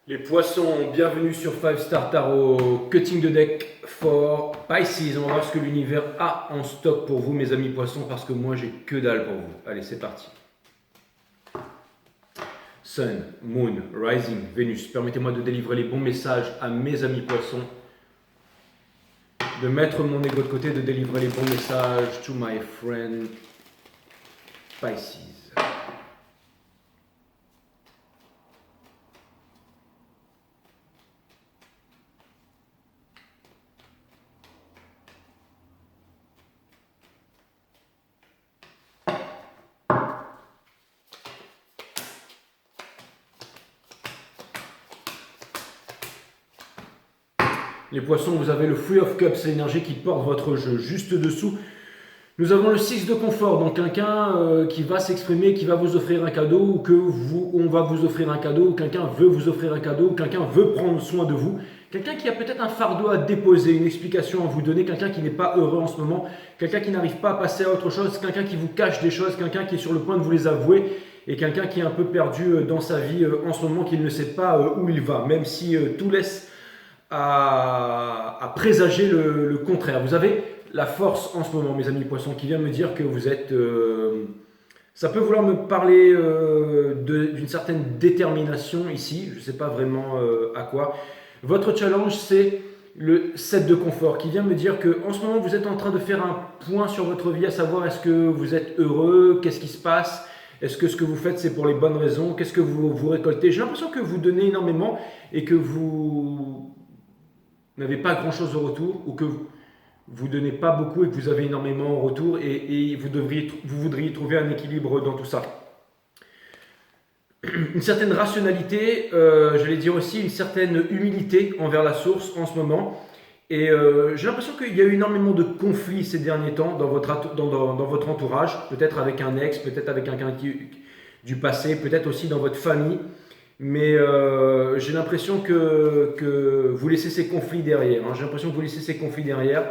Les poissons, bienvenue sur 5 Star Tarot, cutting de deck for Pisces. On va voir ce que l'univers a en stock pour vous, mes amis poissons, parce que moi j'ai que dalle pour vous. Allez, c'est parti. Sun, Moon, Rising, Vénus. Permettez-moi de délivrer les bons messages à mes amis poissons, de mettre mon ego de côté, de délivrer les bons messages to my friend Pisces. Les poissons, vous avez le Three of Cups, c'est l'énergie qui porte votre jeu. Juste dessous, nous avons le 6 de confort, donc quelqu'un qui va s'exprimer, qui va vous offrir un cadeau, ou que on va vous offrir un cadeau, ou quelqu'un veut vous offrir un cadeau, ou quelqu'un veut prendre soin de vous. Quelqu'un qui a peut-être un fardeau à déposer, une explication à vous donner, quelqu'un qui n'est pas heureux en ce moment, quelqu'un qui n'arrive pas à passer à autre chose, quelqu'un qui vous cache des choses, quelqu'un qui est sur le point de vous les avouer, et quelqu'un qui est un peu perdu dans sa vie en ce moment, qui ne sait pas où il va, même si tout laisse à présager le contraire. Vous avez la force en ce moment, mes amis poissons, qui vient me dire que vous êtes... ça peut vouloir me parler d'une certaine détermination ici, je ne sais pas vraiment à quoi. Votre challenge, c'est le 7 de confort, qui vient me dire que en ce moment, vous êtes en train de faire un point sur votre vie, à savoir est-ce que vous êtes heureux, qu'est-ce qui se passe, est-ce que ce que vous faites, c'est pour les bonnes raisons, qu'est-ce que vous récoltez. J'ai l'impression que vous donnez énormément et que vous n'avez pas grand-chose au retour, ou que vous ne donnez pas beaucoup et que vous avez énormément en retour, et vous voudriez trouver un équilibre dans tout ça. Une certaine rationalité, j'allais dire aussi une certaine humilité envers la source en ce moment. Et j'ai l'impression qu'il y a eu énormément de conflits ces derniers temps dans votre entourage, peut-être avec un ex, peut-être avec quelqu'un du passé, peut-être aussi dans votre famille. Mais j'ai l'impression que vous laissez ces conflits derrière. J'ai l'impression que vous laissez ces conflits derrière.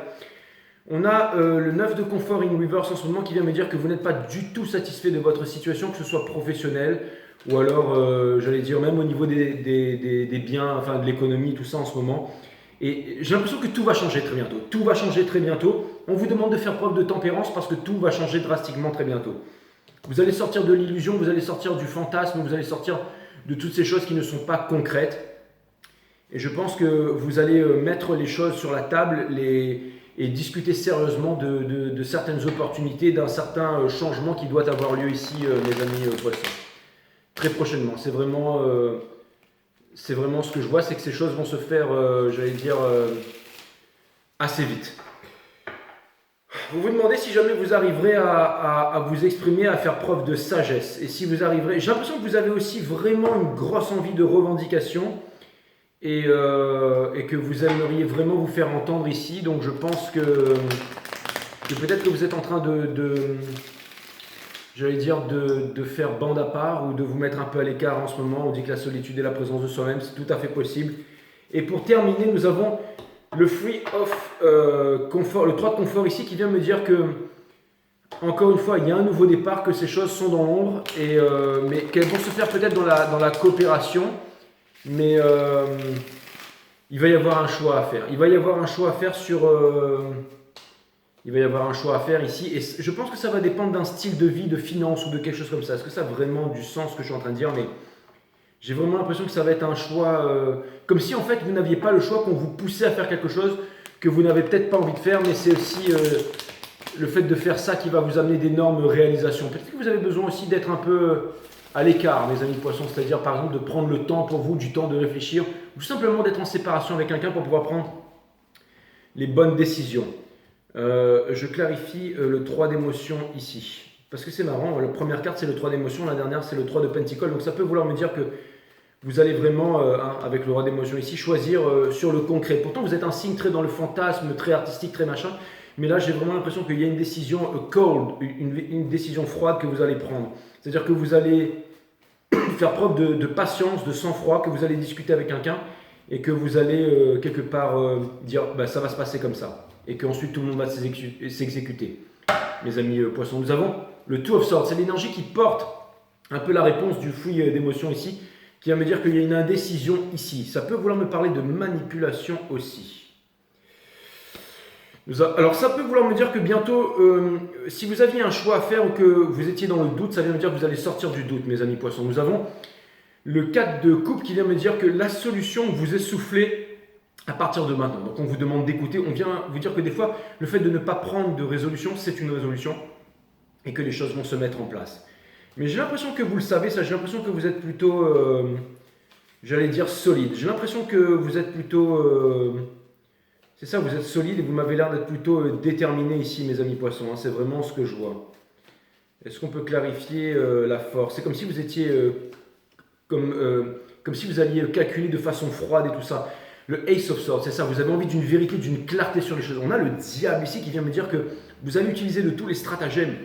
On a le 9 de confort in reverse en ce moment qui vient me dire que vous n'êtes pas du tout satisfait de votre situation, que ce soit professionnel ou alors, j'allais dire, même au niveau des biens, enfin de l'économie, tout ça en ce moment. Et j'ai l'impression que tout va changer très bientôt. Tout va changer très bientôt. On vous demande de faire preuve de tempérance parce que tout va changer drastiquement très bientôt. Vous allez sortir de l'illusion, vous allez sortir du fantasme, vous allez sortir de toutes ces choses qui ne sont pas concrètes. Et je pense que vous allez mettre les choses sur la table et discuter sérieusement de certaines opportunités, d'un certain changement qui doit avoir lieu ici, mes amis poissons. Très prochainement. C'est vraiment ce que je vois, c'est que ces choses vont se faire, j'allais dire, assez vite. Vous vous demandez si jamais vous arriverez à vous exprimer, à faire preuve de sagesse. Et si vous arriverez... J'ai l'impression que vous avez aussi vraiment une grosse envie de revendication et que vous aimeriez vraiment vous faire entendre ici. Donc je pense que peut-être que vous êtes en train j'allais dire, de faire bande à part ou de vous mettre un peu à l'écart en ce moment. On dit que la solitude est la présence de soi-même, c'est tout à fait possible. Et pour terminer, nous avons le Three of Confort, le 3 de confort ici qui vient me dire que, encore une fois, il y a un nouveau départ, que ces choses sont dans l'ombre, mais qu'elles vont se faire peut-être dans la coopération, mais il va y avoir un choix à faire. Il va y avoir un choix à faire il va y avoir un choix à faire ici, et je pense que ça va dépendre d'un style de vie, de finance ou de quelque chose comme ça. Est-ce que ça a vraiment du sens ce que je suis en train de dire? Mais j'ai vraiment l'impression que ça va être un choix, comme si en fait vous n'aviez pas le choix, qu'on vous poussait à faire quelque chose que vous n'avez peut-être pas envie de faire, mais c'est aussi le fait de faire ça qui va vous amener d'énormes réalisations. Peut-être que vous avez besoin aussi d'être un peu à l'écart, mes amis poissons, c'est-à-dire par exemple de prendre le temps pour vous, du temps de réfléchir, ou simplement d'être en séparation avec quelqu'un pour pouvoir prendre les bonnes décisions. Je clarifie le 3 d'émotion ici. Parce que c'est marrant, la première carte c'est le 3 d'émotion, la dernière c'est le 3 de Pentacle. Donc ça peut vouloir me dire que vous allez vraiment, avec le roi d'émotion ici, choisir sur le concret. Pourtant vous êtes un signe très dans le fantasme, très artistique, très machin. Mais là j'ai vraiment l'impression qu'il y a une décision cold, une décision froide que vous allez prendre. C'est-à-dire que vous allez faire preuve de patience, de sang-froid, que vous allez discuter avec quelqu'un et que vous allez quelque part dire bah, ça va se passer comme ça. Et qu'ensuite tout le monde va s'exécuter. Mes amis poissons, nous avons le Two of Swords, c'est l'énergie qui porte un peu la réponse du fruit d'émotion ici, qui vient me dire qu'il y a une indécision ici. Ça peut vouloir me parler de manipulation aussi. Alors ça peut vouloir me dire que bientôt, si vous aviez un choix à faire ou que vous étiez dans le doute, ça vient me dire que vous allez sortir du doute, mes amis poissons. Nous avons le 4 de coupe qui vient me dire que la solution vous est soufflée à partir de maintenant. Donc on vous demande d'écouter, on vient vous dire que des fois, le fait de ne pas prendre de résolution, c'est une résolution et que les choses vont se mettre en place. Mais j'ai l'impression que vous le savez, ça, j'ai l'impression que vous êtes plutôt, j'allais dire solide. J'ai l'impression que vous êtes plutôt... c'est ça, vous êtes solide et vous m'avez l'air d'être plutôt déterminé ici, mes amis poissons. Hein, c'est vraiment ce que je vois. Est-ce qu'on peut clarifier la force? C'est comme si vous étiez... comme si vous alliez calculer de façon froide et tout ça. Le Ace of Swords, c'est ça, vous avez envie d'une vérité, d'une clarté sur les choses. On a le diable ici qui vient me dire que vous allez utiliser de tous les stratagèmes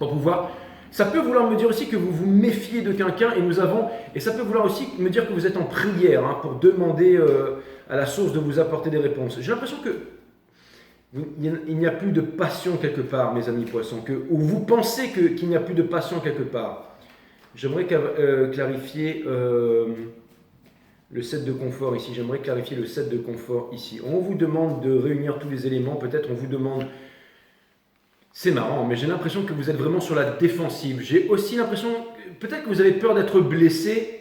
pour pouvoir... Ça peut vouloir me dire aussi que vous vous méfiez de quelqu'un et ça peut vouloir aussi me dire que vous êtes en prière hein, pour demander à la source de vous apporter des réponses. J'ai l'impression que il n'y a plus de passion quelque part, mes amis poissons, ou vous pensez qu'il n'y a plus de passion quelque part. J'aimerais clarifier le set de confort ici. J'aimerais clarifier le set de confort ici. On vous demande de réunir tous les éléments. Peut-être on vous demande... C'est marrant, mais j'ai l'impression que vous êtes vraiment sur la défensive. J'ai aussi l'impression... Peut-être que vous avez peur d'être blessé.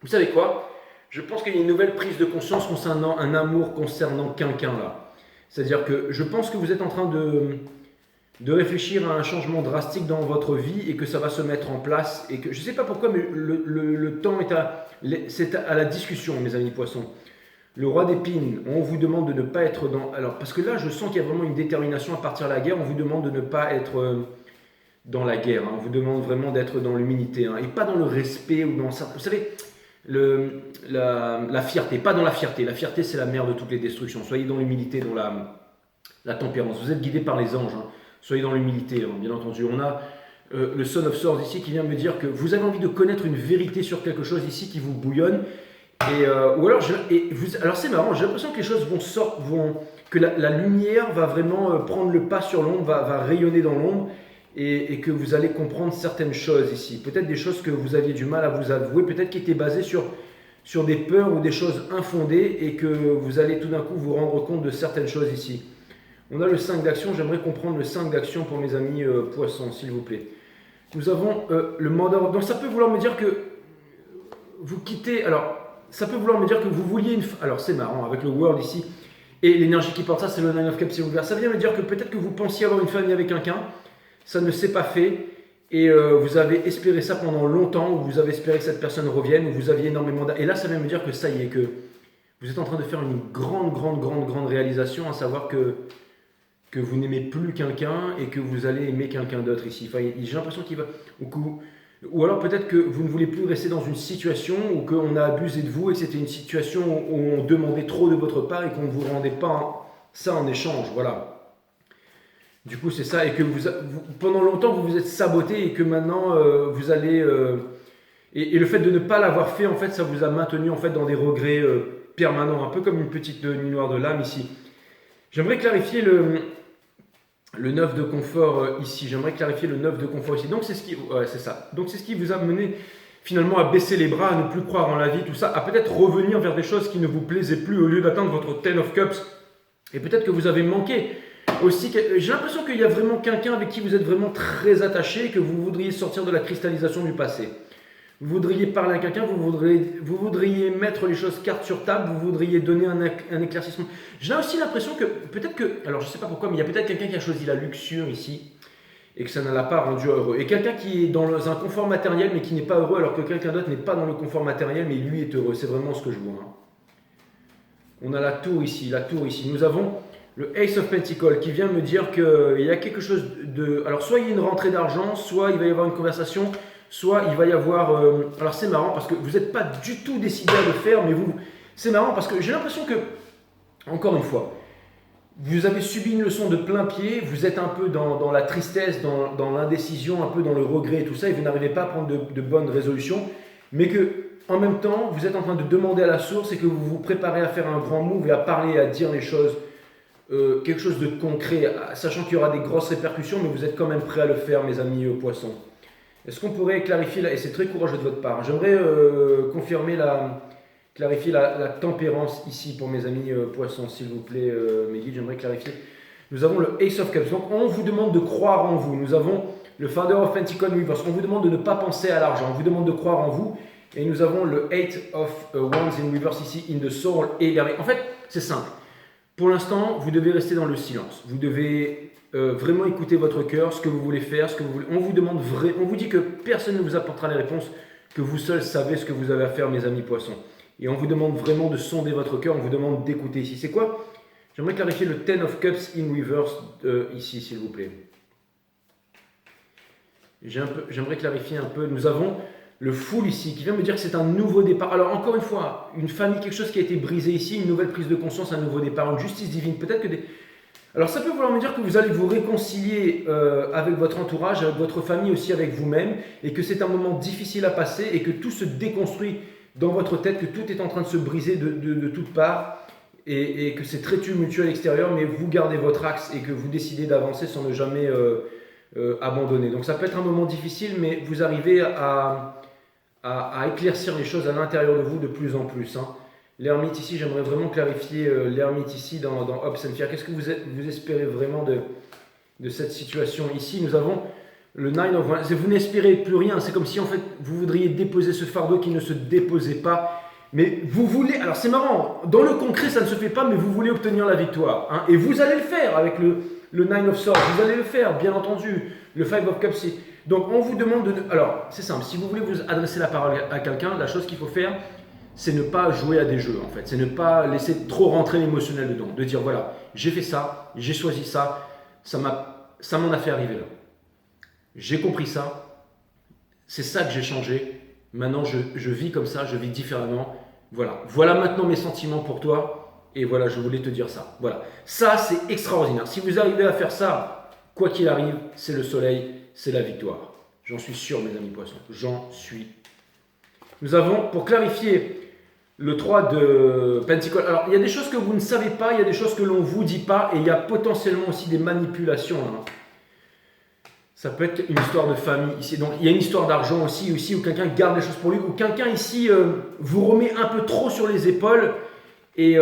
Vous savez quoi? Je pense qu'il y a une nouvelle prise de conscience concernant un amour concernant quelqu'un là. C'est-à-dire que je pense que vous êtes en train de réfléchir à un changement drastique dans votre vie et que ça va se mettre en place. Et que je ne sais pas pourquoi, mais le temps c'est à la discussion, mes amis poissons. Le roi d'épines, on vous demande de ne pas être dans... Alors, parce que là, je sens qu'il y a vraiment une détermination à partir de la guerre. On vous demande de ne pas être dans la guerre. Hein. On vous demande vraiment d'être dans l'humilité. Hein, et pas dans le respect ou dans... Vous savez, la fierté. Pas dans la fierté. La fierté, c'est la mère de toutes les destructions. Soyez dans l'humilité, dans la tempérance. Vous êtes guidés par les anges. Hein. Soyez dans l'humilité, hein, bien entendu. On a le Son of Swords ici qui vient me dire que vous avez envie de connaître une vérité sur quelque chose ici qui vous bouillonne. Ou alors, alors c'est marrant, j'ai l'impression que les choses que la lumière va vraiment prendre le pas sur l'ombre, va rayonner dans l'ombre et que vous allez comprendre certaines choses ici. Peut-être des choses que vous aviez du mal à vous avouer, peut-être qui étaient basées sur des peurs ou des choses infondées et que vous allez tout d'un coup vous rendre compte de certaines choses ici. On a le 5 d'action, j'aimerais comprendre le 5 d'action pour mes amis poissons, s'il vous plaît. Nous avons le mandat, donc ça peut vouloir me dire que vous quittez, alors ça peut vouloir me dire que vous vouliez une... Alors c'est marrant, avec le World ici, et l'énergie qui porte ça, c'est le Nine of Cups, c'est ouvert. Ça vient me dire que peut-être que vous pensiez avoir une famille avec quelqu'un, ça ne s'est pas fait, et vous avez espéré ça pendant longtemps, ou vous avez espéré que cette personne revienne, ou vous aviez énormément... Et là, ça vient me dire que ça y est, que vous êtes en train de faire une grande réalisation, à savoir que vous n'aimez plus quelqu'un, et que vous allez aimer quelqu'un d'autre ici. Enfin, j'ai l'impression qu'il va... Ou alors peut-être que vous ne voulez plus rester dans une situation où qu'on a abusé de vous et que c'était une situation où on demandait trop de votre part et qu'on ne vous rendait pas ça en échange. Voilà. Du coup, c'est ça. Et que pendant longtemps, vous vous êtes saboté et que maintenant, vous allez... Et le fait de ne pas l'avoir fait, en fait, ça vous a maintenu en fait, dans des regrets permanents. Un peu comme une petite nuit noire de l'âme ici. J'aimerais clarifier le 9 de confort ici, j'aimerais clarifier le 9 de confort ici. Donc c'est c'est ça. Donc c'est ce qui vous a mené finalement à baisser les bras, à ne plus croire en la vie, tout ça, à peut-être revenir vers des choses qui ne vous plaisaient plus au lieu d'atteindre votre Ten of Cups. Et peut-être que vous avez manqué aussi. J'ai l'impression qu'il y a vraiment quelqu'un avec qui vous êtes vraiment très attaché, que vous voudriez sortir de la cristallisation du passé. Vous voudriez parler à quelqu'un, vous voudriez mettre les choses carte sur table, vous voudriez donner un éclaircissement. J'ai aussi l'impression que, peut-être que, alors je ne sais pas pourquoi, mais il y a peut-être quelqu'un qui a choisi la luxure ici, et que ça ne l'a pas rendu heureux. Et quelqu'un qui est dans un confort matériel, mais qui n'est pas heureux, alors que quelqu'un d'autre n'est pas dans le confort matériel, mais lui est heureux. C'est vraiment ce que je vois. Hein. On a la tour ici. Nous avons le Ace of Pentacles qui vient me dire qu'il y a quelque chose de... Alors soit il y a une rentrée d'argent, soit il va y avoir une conversation... Soit il va y avoir... alors c'est marrant parce que vous n'êtes pas du tout décidé à le faire, mais c'est marrant parce que j'ai l'impression que, encore une fois, vous avez subi une leçon de plein pied, vous êtes un peu dans la tristesse, dans l'indécision, un peu dans le regret et tout ça, et vous n'arrivez pas à prendre de bonnes résolutions, mais que en même temps, vous êtes en train de demander à la source et que vous vous préparez à faire un grand move et à parler, à dire les choses, quelque chose de concret, sachant qu'il y aura des grosses répercussions, mais vous êtes quand même prêt à le faire, mes amis poissons. Est-ce qu'on pourrait clarifier, et c'est très courageux de votre part, j'aimerais clarifier la tempérance ici pour mes amis poissons, s'il vous plaît, mes guides, j'aimerais clarifier. Nous avons le Ace of Cups, donc on vous demande de croire en vous. Nous avons le Father of Pentacles Reverse, on vous demande de ne pas penser à l'argent, on vous demande de croire en vous. Et nous avons le Eight of Wands in Reverse ici, in the soul et l'éveil. En fait, c'est simple. Pour l'instant, vous devez rester dans le silence. Vous devez vraiment écouter votre cœur, ce que vous voulez faire, ce que vous voulez. On vous demande on vous dit que personne ne vous apportera les réponses, que vous seuls savez ce que vous avez à faire, mes amis poissons. Et on vous demande vraiment de sonder votre cœur, on vous demande d'écouter ici. C'est quoi? J'aimerais clarifier le Ten of Cups in Reverse ici, s'il vous plaît. J'aimerais clarifier un peu. Nous avons le Fool ici, qui vient me dire que c'est un nouveau départ. Alors encore une fois, une famille, quelque chose qui a été brisé ici, une nouvelle prise de conscience, un nouveau départ, une justice divine. Peut-être que Alors ça peut vouloir me dire que vous allez vous réconcilier avec votre entourage, avec votre famille, aussi avec vous-même, et que c'est un moment difficile à passer, et que tout se déconstruit dans votre tête, que tout est en train de se briser de toutes parts, et que c'est très tumultueux à l'extérieur, mais vous gardez votre axe, et que vous décidez d'avancer sans ne jamais abandonner. Donc ça peut être un moment difficile, mais vous arrivez à éclaircir les choses à l'intérieur de vous de plus en plus. Hein. L'ermite ici, j'aimerais vraiment clarifier l'ermite ici dans Hopes and Fear. Qu'est-ce que vous espérez vraiment de cette situation ici? Nous avons le Nine of Wands. Vous n'espérez plus rien. C'est comme si en fait vous voudriez déposer ce fardeau qui ne se déposait pas. Mais vous voulez, alors c'est marrant, dans le concret ça ne se fait pas, mais vous voulez obtenir la victoire. Hein, et vous allez le faire avec le Nine of Swords. Vous allez le faire, bien entendu. Le Five of Cups. Donc on vous demande de... Alors c'est simple, si vous voulez vous adresser la parole à quelqu'un, la chose qu'il faut faire, c'est ne pas jouer à des jeux en fait. C'est ne pas laisser trop rentrer l'émotionnel dedans. De dire voilà, j'ai fait ça, j'ai choisi ça, ça m'en a fait arriver là. J'ai compris ça, c'est ça que j'ai changé. Maintenant je vis comme ça, je vis différemment. Voilà maintenant mes sentiments pour toi. Et voilà, je voulais te dire ça. Voilà, ça c'est extraordinaire. Si vous arrivez à faire ça, quoi qu'il arrive, c'est le soleil, c'est la victoire. J'en suis sûr, mes amis poissons. J'en suis. Nous avons, pour clarifier, le 3 de Pentacles. Alors, il y a des choses que vous ne savez pas, il y a des choses que l'on ne vous dit pas, et il y a potentiellement aussi des manipulations. Hein. Ça peut être une histoire de famille ici. Donc, il y a une histoire d'argent aussi, où quelqu'un garde les choses pour lui, ou quelqu'un ici vous remet un peu trop sur les épaules, et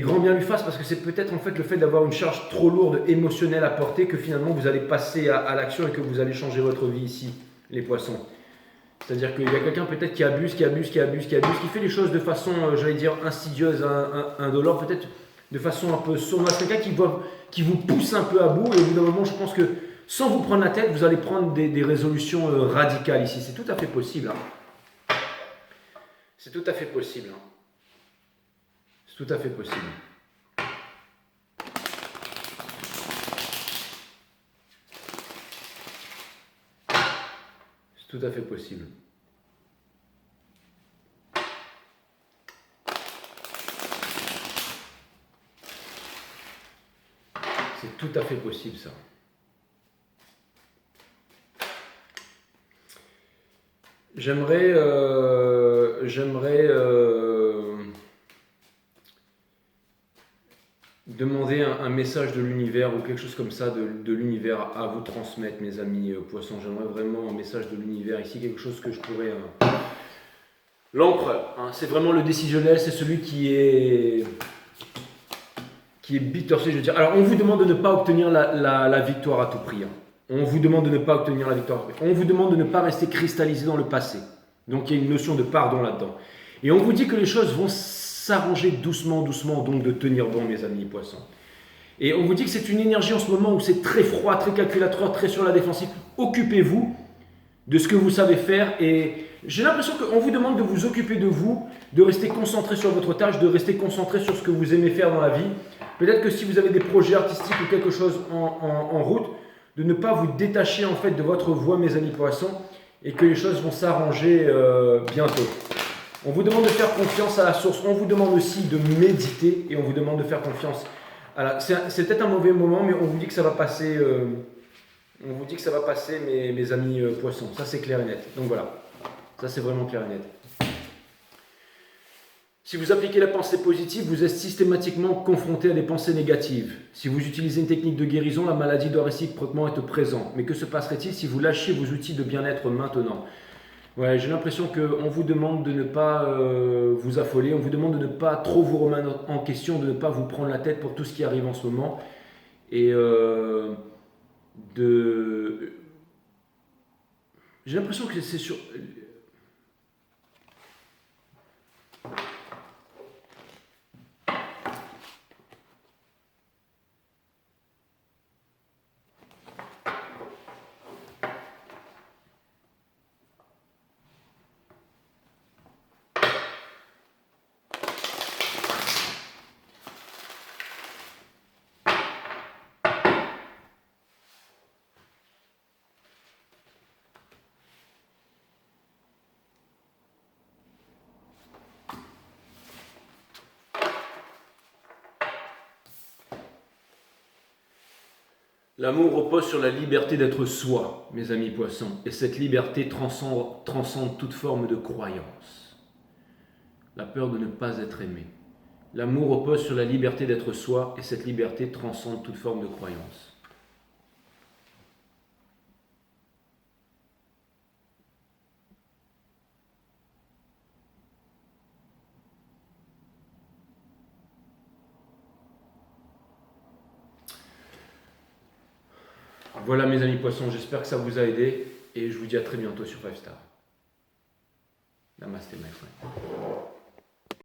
grand bien lui fasse, parce que c'est peut-être en fait le fait d'avoir une charge trop lourde émotionnelle à porter que finalement vous allez passer à l'action et que vous allez changer votre vie ici, les poissons. C'est-à-dire qu'il y a quelqu'un peut-être qui abuse, qui fait les choses de façon, j'allais dire, insidieuse, indolore, peut-être de façon un peu sournoise, quelqu'un qui vous pousse un peu à bout, et au bout d'un moment, je pense que sans vous prendre la tête, vous allez prendre des résolutions radicales ici. C'est tout à fait possible. Hein. C'est tout à fait possible. Hein. C'est tout à fait possible. C'est tout à fait possible. C'est tout à fait possible, ça. J'aimerais demander un message de l'univers ou quelque chose comme ça de l'univers à vous transmettre, mes amis poissons. J'aimerais vraiment un message de l'univers ici, quelque chose que je pourrais... L'empereur, hein, c'est vraiment le décisionnel, c'est celui qui est bitter, je veux dire. Alors, on vous demande de ne pas obtenir la victoire à tout prix. Hein. On vous demande de ne pas obtenir la victoire à tout prix. On vous demande de ne pas rester cristallisé dans le passé. Donc, il y a une notion de pardon là-dedans. Et on vous dit que les choses vont s'arranger doucement, donc de tenir bon, mes amis poissons. Et on vous dit que c'est une énergie en ce moment où c'est très froid, très calculateur, très sur la défensive. Occupez-vous de ce que vous savez faire. Et j'ai l'impression qu'on vous demande de vous occuper de vous, de rester concentré sur votre tâche, de rester concentré sur ce que vous aimez faire dans la vie. Peut-être que si vous avez des projets artistiques ou quelque chose en route, de ne pas vous détacher en fait de votre voie, mes amis poissons, et que les choses vont s'arranger bientôt. On vous demande de faire confiance à la source. On vous demande aussi de méditer et on vous demande de faire confiance à la... C'est peut-être un mauvais moment, mais on vous dit que ça va passer. On vous dit que ça va passer, mes amis poissons. Ça, c'est clair et net. Donc voilà. Ça, c'est vraiment clair et net. Si vous appliquez la pensée positive, vous êtes systématiquement confronté à des pensées négatives. Si vous utilisez une technique de guérison, la maladie doit réciproquement être présente. Mais que se passerait-il si vous lâchiez vos outils de bien-être maintenant? Ouais, j'ai l'impression qu'on vous demande de ne pas vous affoler, on vous demande de ne pas trop vous remettre en question, de ne pas vous prendre la tête pour tout ce qui arrive en ce moment. Et de... J'ai l'impression que c'est sur... L'amour repose sur la liberté d'être soi, mes amis poissons, et cette liberté transcende toute forme de croyance. La peur de ne pas être aimé. L'amour repose sur la liberté d'être soi, et cette liberté transcende toute forme de croyance. Voilà mes amis poissons, j'espère que ça vous a aidé, et je vous dis à très bientôt sur 5 Star. Namaste my friend.